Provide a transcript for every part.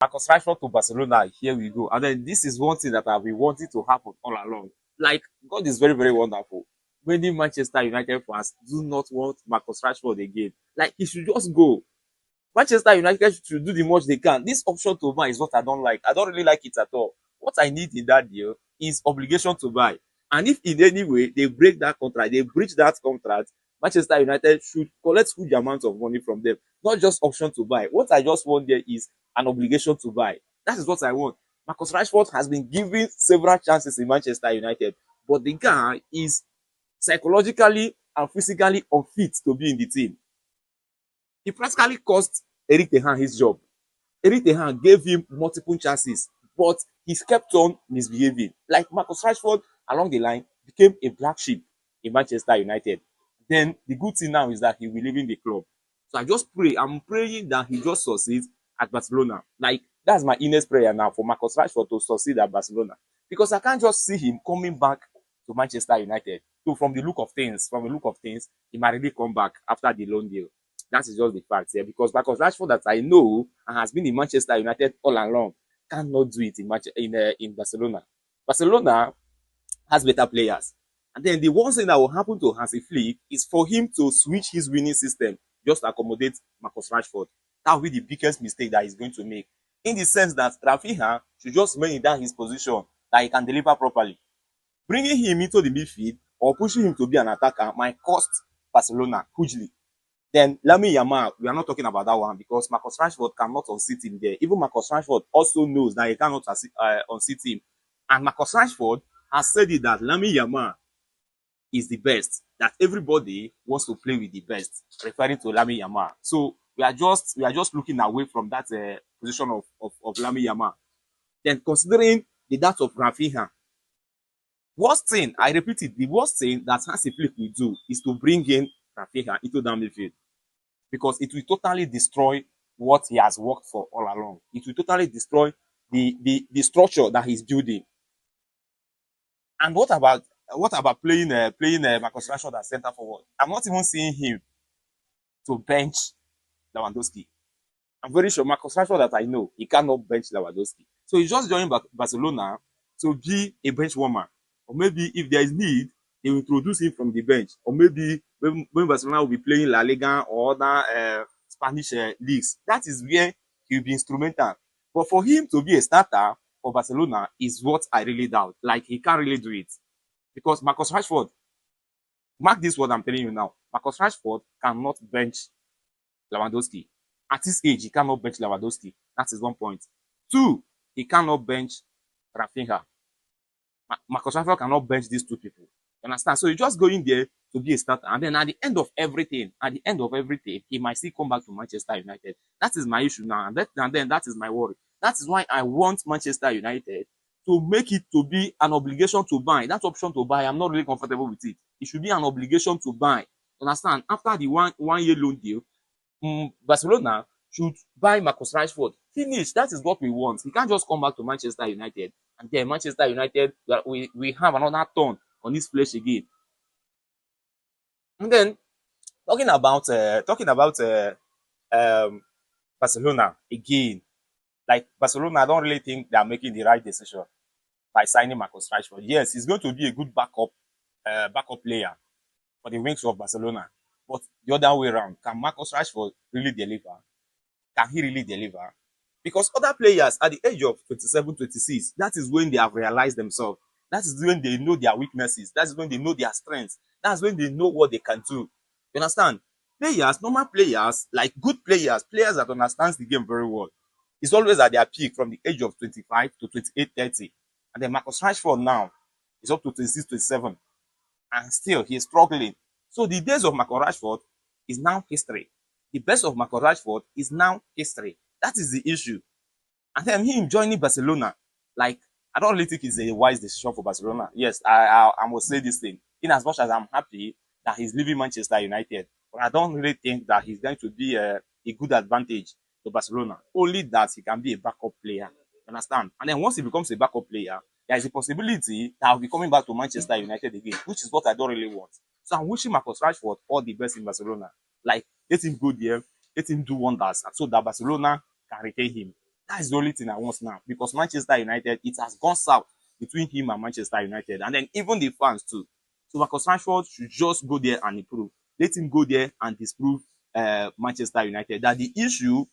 Marcus Rashford to Barcelona, here we go. And then this is one thing that I've been wanting to happen all along. Like, God is very, very wonderful. Many Manchester United fans do not want Marcus Rashford again. Like, he should just go. Manchester United should do the much they can. This option to buy is what I don't like. I don't really like it at all. What I need in that deal is obligation to buy. And if in any way they break that contract, they breach that contract, Manchester United should collect huge amounts of money from them, not just option to buy. What I just want there is an obligation to buy. That is what I want. Marcus Rashford has been given several chances in Manchester United, but the guy is psychologically and physically unfit to be in the team. He practically cost Eric Ten Hag his job. Eric Ten Hag gave him multiple chances, but he kept on misbehaving. Like Marcus Rashford along the line became a black sheep in Manchester United. Then the good thing now is that he will be leaving the club. So I just pray. I'm praying that he just succeeds at Barcelona. Like that's my earnest prayer now for Marcus Rashford to succeed at Barcelona. Because I can't just see him coming back to Manchester United. So from the look of things, he might really come back after the loan deal. That is just the fact here. Because Rashford that I know and has been in Manchester United all along cannot do it in Barcelona. Barcelona has better players. And then the one thing that will happen to Hansi Flick is for him to switch his winning system just to accommodate Marcus Rashford. That will be the biggest mistake that he's going to make. In the sense that Rafinha should just remain in his position that he can deliver properly. Bringing him into the midfield or pushing him to be an attacker might cost Barcelona hugely. Then Lamine Yamal, we are not talking about that one because Marcus Rashford cannot unseat him there. Even Marcus Rashford also knows that he cannot unseat him. And Marcus Rashford has said it that Lamine Yamal is the best, that everybody wants to play with the best, referring to Lamine Yamal. So we are just looking away from that position of Lamine Yamal. Then considering the that of Rafinha, worst thing, I repeat it, the worst thing that Hansi Flick will do is to bring in Rafinha into that midfield because it will totally destroy what he has worked for all along. It will totally destroy the structure that he's building. And what about playing Marcus Rashford as centre forward? I'm not even seeing him to bench Lewandowski. I'm very sure Marcus Rashford that I know, he cannot bench Lewandowski. So he's just joining Barcelona to be a bench warmer. Or maybe if there is need, they will introduce him from the bench. Or maybe when Barcelona will be playing La Liga or other Spanish leagues, that is where he will be instrumental. But for him to be a starter for Barcelona is what I really doubt. Like, he can't really do it. Because Marcus Rashford, mark this what I'm telling you now, Marcus Rashford cannot bench Lewandowski. At his age, he cannot bench Lewandowski. That is 1 point. 2, he cannot bench Rafinha. Marcus Rashford cannot bench these two people. You understand? So you just go in there to be a starter. And then at the end of everything, he might still come back to Manchester United. That is my issue now. And then that is my worry. That is why I want Manchester United to make it to be an obligation to buy. That option to buy, I'm not really comfortable with it. It should be an obligation to buy. You understand? After the one year loan deal, Barcelona should buy Marcus Rashford. Finish. That is what we want. He can't just come back to Manchester United and then Manchester United we have another turn on his flesh again. And then talking about Barcelona again. Like Barcelona, I don't really think they are making the right decision by signing Marcus Rashford. Yes, he's going to be a good backup player for the wings of Barcelona. But the other way around, can Marcus Rashford really deliver? Can he really deliver? Because other players at the age of 27, 26, that is when they have realized themselves. That is when they know their weaknesses. That is when they know their strengths. That's when they know what they can do. You understand? Players, normal players, like good players, players that understands the game very well, is always at their peak from the age of 25 to 28, 30. And then Marcus Rashford now is up to 26, 27. And still, he is struggling. So the days of Marcus Rashford is now history. The best of Marcus Rashford is now history. That is the issue. And then him joining Barcelona, like, I don't really think it's a wise decision for Barcelona. Yes, I must say this thing. In as much as I'm happy that he's leaving Manchester United, but I don't really think that he's going to be a good advantage to Barcelona. Only that he can be a backup player. Understand? And then once he becomes a backup player, there is a possibility that I'll be coming back to Manchester United again, which is what I don't really want. So I'm wishing Marcus Rashford all the best in Barcelona. Like, let him go there, let him do wonders, so that Barcelona can retain him. That is the only thing I want now, because Manchester United, it has gone south between him and Manchester United, and then even the fans too. So Marcus Rashford should just go there and improve. Let him go there and disprove Manchester United that the issue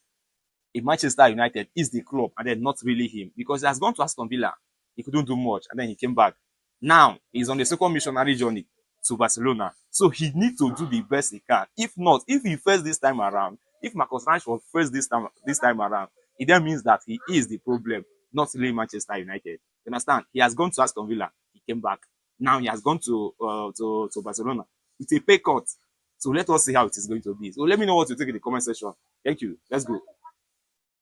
in Manchester United is the club and then not really him, because he has gone to Aston Villa. He couldn't do much and then he came back. Now he's on the second missionary journey to Barcelona. So he needs to do the best he can. If not, if he fails this time around, if Marcus Rashford fails this time around, it then means that he is the problem, not really Manchester United. You understand? He has gone to Aston Villa, he came back. Now he has gone to Barcelona with a pay cut. So let us see how it is going to be. So let me know what you think in the comment section. Thank you. Let's go.